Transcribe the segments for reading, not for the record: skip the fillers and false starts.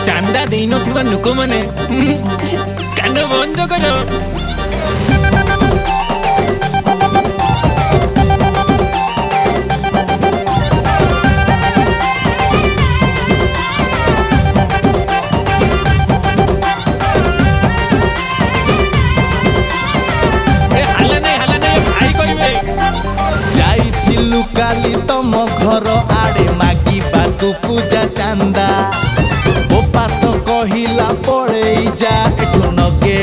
चांदा दे नथिबा लोक माने कान बंद करो। काली तम घर आड़े मागी बाकू पूजा चांदा बोपा तो कहिला पड़े जा एठू नगे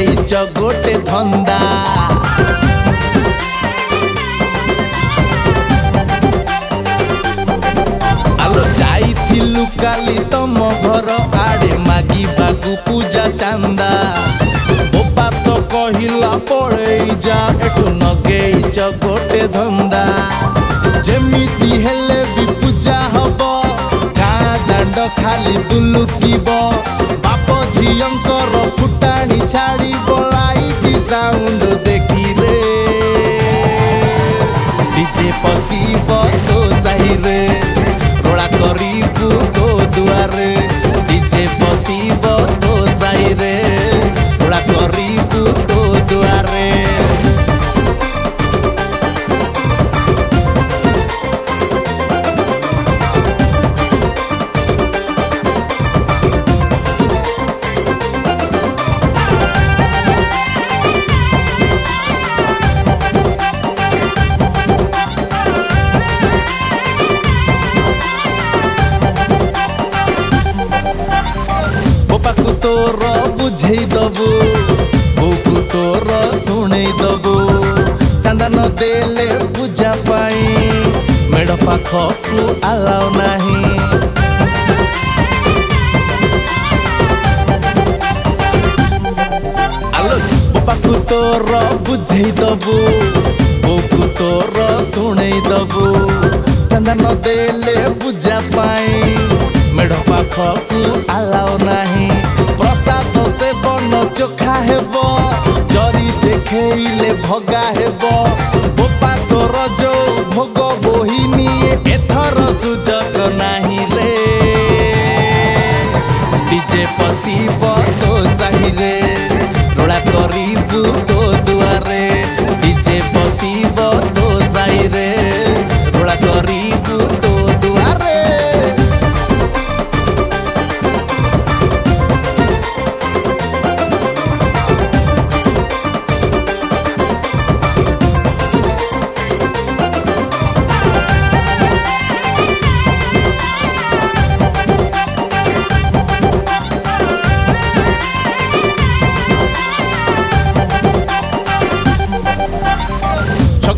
गोटे धंदा। आलो जाइथिलु काली तम घर आड़े मागी बाकू पूजा चांदा बोपा तो कहिला पड़े जा एठू नगे गोटे धंदा। जेमिति हेले भी पूजा हब गाँ दांड खाली दुलुकिब बाप झियंकर फुटाणी छाड़ी लाइट साउंड देखी रे डीजे पशिब तो साही रे रोड़ा करिबु तो दुआरे डीजे पशिब तो साही रे रोड़ा करिबु तो दुआरे। बापू तोर बुझे दबु बोकू तोर शुणे दबु चांदा न देले पूजा पाई मेढ़ पाखू आलाओ नाही। आलो बापू तोर बुझे दबु बोकू तोर शुणे दबु चांदा न देले पूजा पाई मेढ़ पाखू आलाओ नाही। प्रसाद से बन चोखा हेब जरी देखेले भगा हेब बोपा तोर जो भोग बोहिनी एथर सुजग नाही रे डीजे पशिब तो साही रे रोड़ा करिबु तो दुआरे डीजे पशिब तो साही रे रोड़ा करिबु तो दुआरे।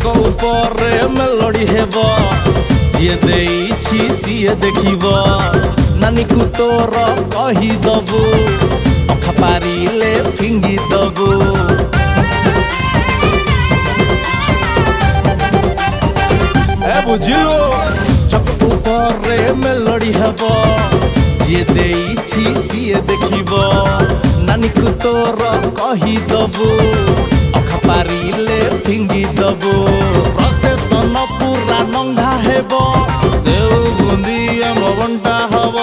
ऊपर मेलोडी हेब जी देइछि सिए देखिब नानी को तोर कही दबु अखा पारिले फिंगी दबु। ए बुझिलो छक ऊपर मेलोडी हेब जी देइछि सिए देखिब नानी को तोर कही दबु अखा पारिले फिंगी दबु। प्रसेसन पूरा नंगा हेब सेउ बुंदी बंटा हब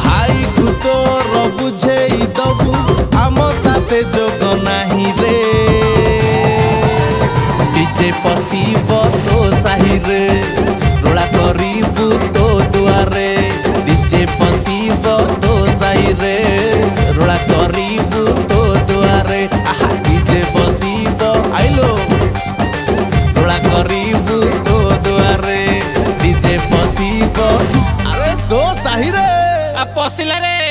भाई को तोर बुझे दबु आम साथे जोग नाही रे डीजे पशिब तो साही रे रोड़ा करिबु तो दुआरे डीजे पशिब तो साही रे रोड़ा करिबु तो दुआरे। आहा डीजे पशिब आइलो रोड़ा करिबु तो दुआरे डीजे पशिब अरे तो साही रे पशिला रे।